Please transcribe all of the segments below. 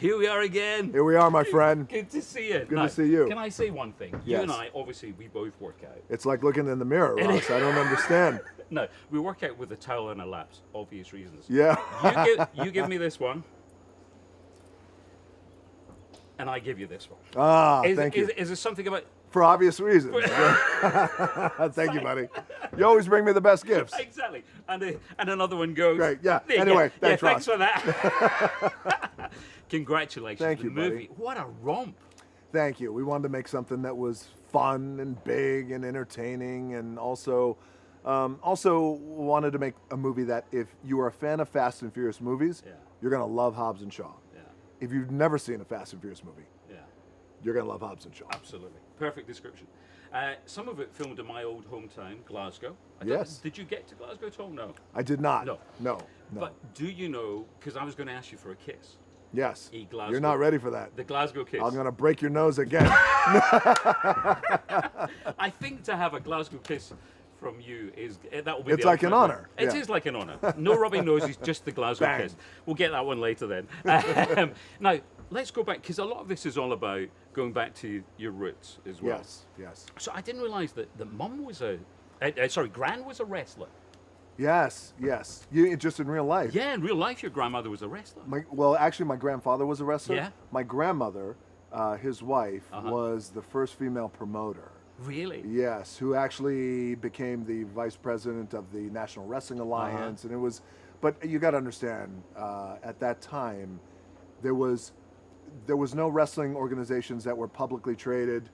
Here we are again. Here we are, my friend. Good to see you. Good to see you. Can I say one thing? You Yes. and I, obviously, we both work out. It's like looking in the mirror, Ross. I don't understand. No, we work out with a towel and a laps, obvious reasons. Yeah. You give me this one, and I give you this one. Thank you. Is there something about... For obvious reasons. Thank you, buddy. You always bring me the best gifts. Exactly. And another one goes... Great, yeah. There you Anyway, go. thanks, thanks Ross. for that. Congratulations. Thank the you, movie. buddy. What a romp. Thank you. We wanted to make something that was fun and big and entertaining, and also wanted to make a movie that if you are a fan of Fast and Furious movies, you're going to love Hobbs and Shaw. Yeah. If you've never seen a Fast and Furious movie, you're going to love Hobbs and Shaw. Absolutely. Perfect description. Some of it filmed in my old hometown, Glasgow. Yes. Did you get to Glasgow at all? No. I did not. No. No. But do you know, because I was going to ask you for a kiss. Yes. A Glasgow, You're not ready for that. The Glasgow kiss. I'm going to break your nose again. I think to have a Glasgow kiss from you that will be. It's like an honor. It is like an honor. No rubbing noses, just the Glasgow Bang. kiss. We'll get that one later then. Now let's go back, because a lot of this is all about going back to your roots as well. Yes. So I didn't realise that Mum was Gran was a wrestler. Yes. You just in real life. Yeah, in real life, your grandmother was a wrestler. Actually, my grandfather was a wrestler. Yeah. My grandmother, his wife, was the first female promoter. Really? Yes, who actually became the vice president of the National Wrestling Alliance, and it was. But you got to understand, at that time, there was no wrestling organizations that were publicly traded.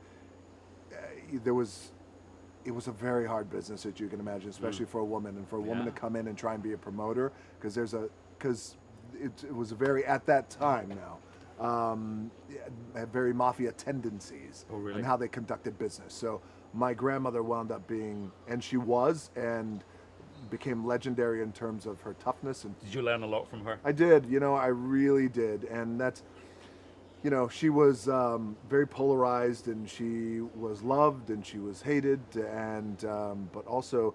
It was a very hard business, that you can imagine, especially for a woman, and for a woman to come in and try and be a promoter, because it was a very, at that time now, had very mafia tendencies in how they conducted business. So my grandmother wound up being, and became legendary in terms of her toughness. And did you learn a lot from her? I did. I really did, and that's. She was very polarized, and she was loved and she was hated, and but also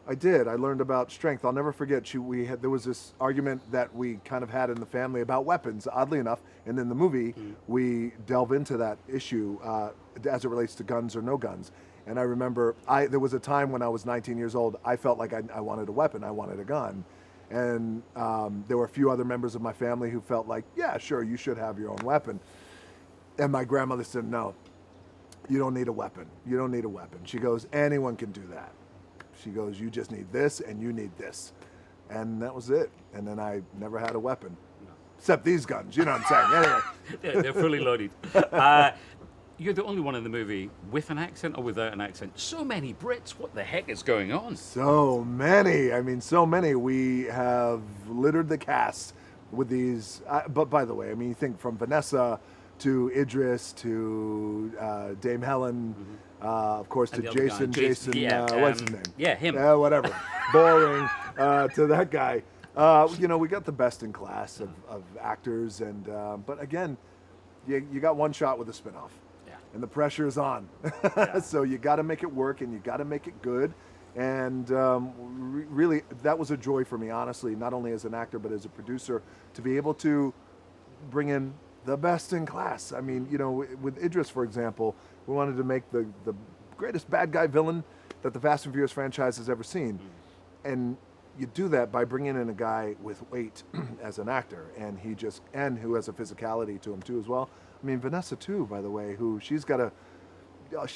I learned about strength. I'll never forget, there was this argument that we kind of had in the family about weapons, oddly enough, and in the movie we delve into that issue as it relates to guns or no guns. And I remember there was a time when I was 19 years old, I felt like I wanted a weapon, I wanted a gun. And there were a few other members of my family who felt like, yeah, sure, you should have your own weapon. And my grandmother said, no, you don't need a weapon. You don't need a weapon. She goes, anyone can do that. She goes, you just need this and you need this. And that was it. And then I never had a weapon. No. Except these guns, you know what I'm saying? Anyway. They're fully loaded. You're the only one in the movie with an accent or without an accent. So many Brits. What the heck is going on? So many. I mean, so many. We have littered the cast with these. But by the way, I mean, you think from Vanessa to Idris to Dame Helen, of course, to Jason. What's his name? Yeah, him. Whatever. Boring. To that guy. We got the best in class of actors. But again, you got one shot with a spinoff. And the pressure is on. So you got to make it work, and you got to make it good. And really, that was a joy for me, honestly, not only as an actor, but as a producer, to be able to bring in the best in class. I mean, with Idris, for example, we wanted to make the greatest bad guy villain that the Fast and Furious franchise has ever seen. And you do that by bringing in a guy with weight as an actor, and who has a physicality to him too as well. I mean, Vanessa too, by the way, who she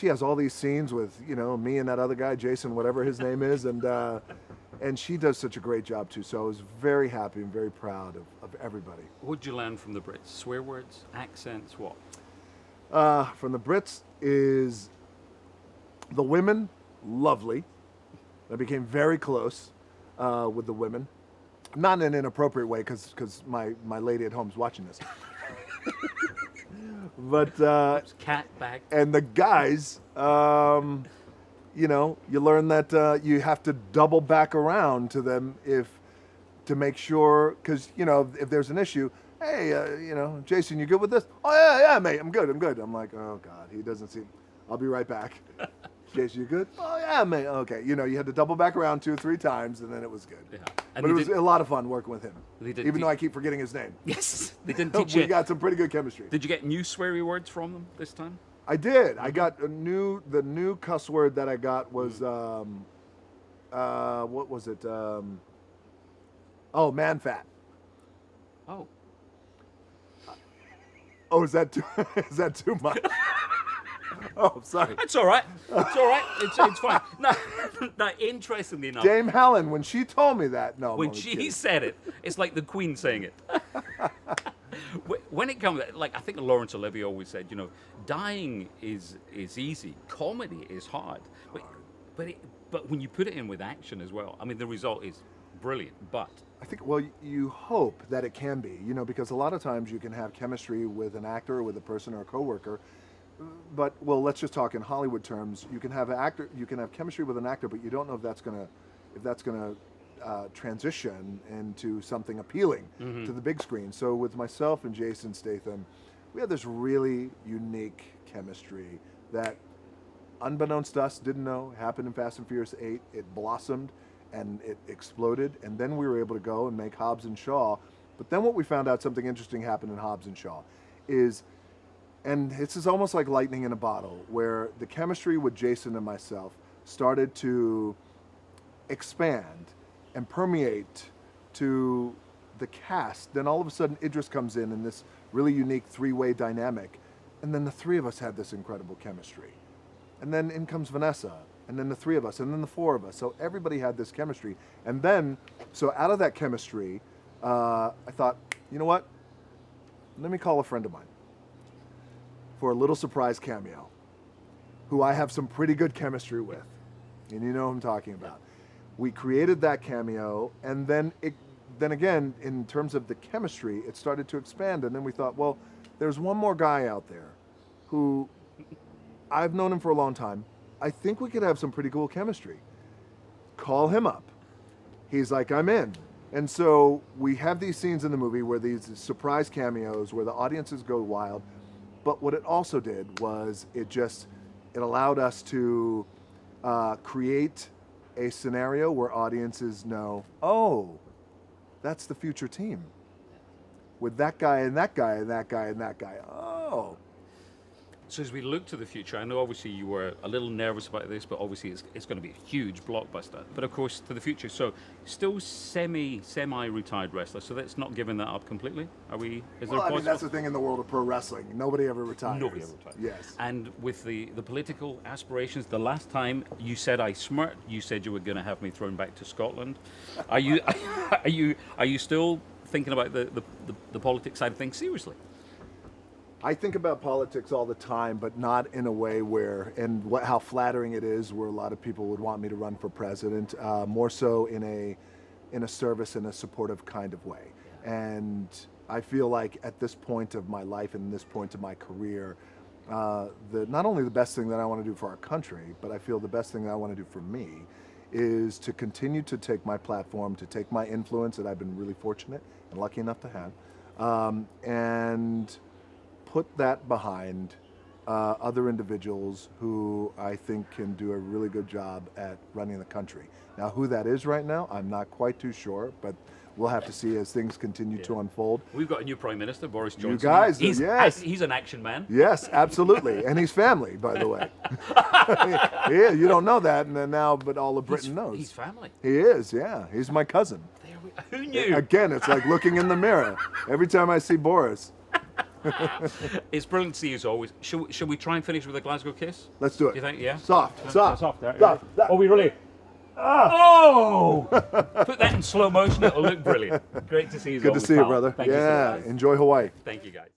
has all these scenes with, me and that other guy, Jason, whatever his name is, and she does such a great job too. So I was very happy and very proud of everybody. What did you learn from the Brits? Swear words, accents, what? From the Brits is the women, lovely. I became very close with the women. Not in an inappropriate way, because my lady at home's watching this. But cat back. And the guys, you learn that you have to double back around to them to make sure, because if there's an issue, hey, Jason, you good with this? Oh yeah, mate, I'm good. I'm like, oh God, he doesn't seem. I'll be right back. Jason, you good? Oh, yeah, man. Okay. You know, you had to double back around 2 or 3 times, and then it was good. Yeah. But it was a lot of fun working with him, They even though I keep forgetting his name. Yes, they didn't teach We you. got some pretty good chemistry. Did you get new sweary words from them this time? I did. I got the new cuss word that I got was, what was it? Man fat. Oh. Oh, is that too much? Oh, sorry. That's all right. It's all right. It's fine. No, interestingly enough, Dame Helen, when she told me that, no. when she said it, it's like the Queen saying it. When it comes, like I think Laurence Olivier always said, you know, dying is easy, comedy is hard, but when you put it in with action as well, I mean, the result is brilliant. But I think, well, you hope that it can be, you know, because a lot of times you can have chemistry with an actor, with a person or a coworker. But, well, let's just talk in Hollywood terms. You can have chemistry with an actor, but you don't know if that's gonna transition into something appealing to the big screen. So with myself and Jason Statham, we had this really unique chemistry that, unbeknownst to us, didn't know, happened in Fast and Furious 8. It blossomed and it exploded, and then we were able to go and make Hobbs and Shaw. But then what we found out, something interesting happened in Hobbs and Shaw, and this is almost like lightning in a bottle, where the chemistry with Jason and myself started to expand and permeate to the cast. Then all of a sudden Idris comes in this really unique 3-way dynamic, and then the 3 of us had this incredible chemistry. And then in comes Vanessa, and then the 3 of us, and then the 4 of us. So everybody had this chemistry. And then, so out of that chemistry, I thought, you know what? Let me call a friend of mine for a little surprise cameo, who I have some pretty good chemistry with. And you know who I'm talking about. We created that cameo, and then again, in terms of the chemistry, it started to expand. And then we thought, well, there's one more guy out there who I've known him for a long time. I think we could have some pretty cool chemistry. Call him up. He's like, I'm in. And so we have these scenes in the movie where these surprise cameos where the audiences go wild. But what it also did was it allowed us to create a scenario where audiences know, oh, that's the future team. With that guy and that guy and that guy and that guy. Oh. So as we look to the future, I know obviously you were a little nervous about this, but obviously it's going to be a huge blockbuster. But of course, to the future, so still semi-retired wrestler, so that's not giving that up completely? Is there a possible? That's the thing in the world of pro wrestling. Nobody ever retires. Nobody ever retires. Yes. And with the political aspirations, the last time you said I smirked, you said you were going to have me thrown back to Scotland. Are you still thinking about the politics side of things seriously? I think about politics all the time, but not in a way where, how flattering it is, where a lot of people would want me to run for president, more so in a service and a supportive kind of way. And I feel like at this point of my life and this point of my career, not only the best thing that I want to do for our country, but I feel the best thing that I want to do for me is to continue to take my platform, to take my influence that I've been really fortunate and lucky enough to have, and put that behind other individuals who I think can do a really good job at running the country. Now, who that is right now, I'm not quite too sure, but we'll have to see as things continue to unfold. We've got a new Prime Minister, Boris Johnson. You guys, yes. He's an action man. Yes, absolutely. And he's family, by the way. Yeah, you don't know that, and then now, but all of Britain knows. He's family. He is, yeah. He's my cousin. Who knew? Again, it's like looking in the mirror. Every time I see Boris. It's brilliant to see you as always. Shall we try and finish with a Glasgow kiss? Let's do it. You think? Yeah. Soft. Soft. Oh, we really? Oh! Put that in slow motion. It'll look brilliant. Great to see you. Good to see you, brother. Thank you so much. Enjoy Hawaii. Thank you, guys.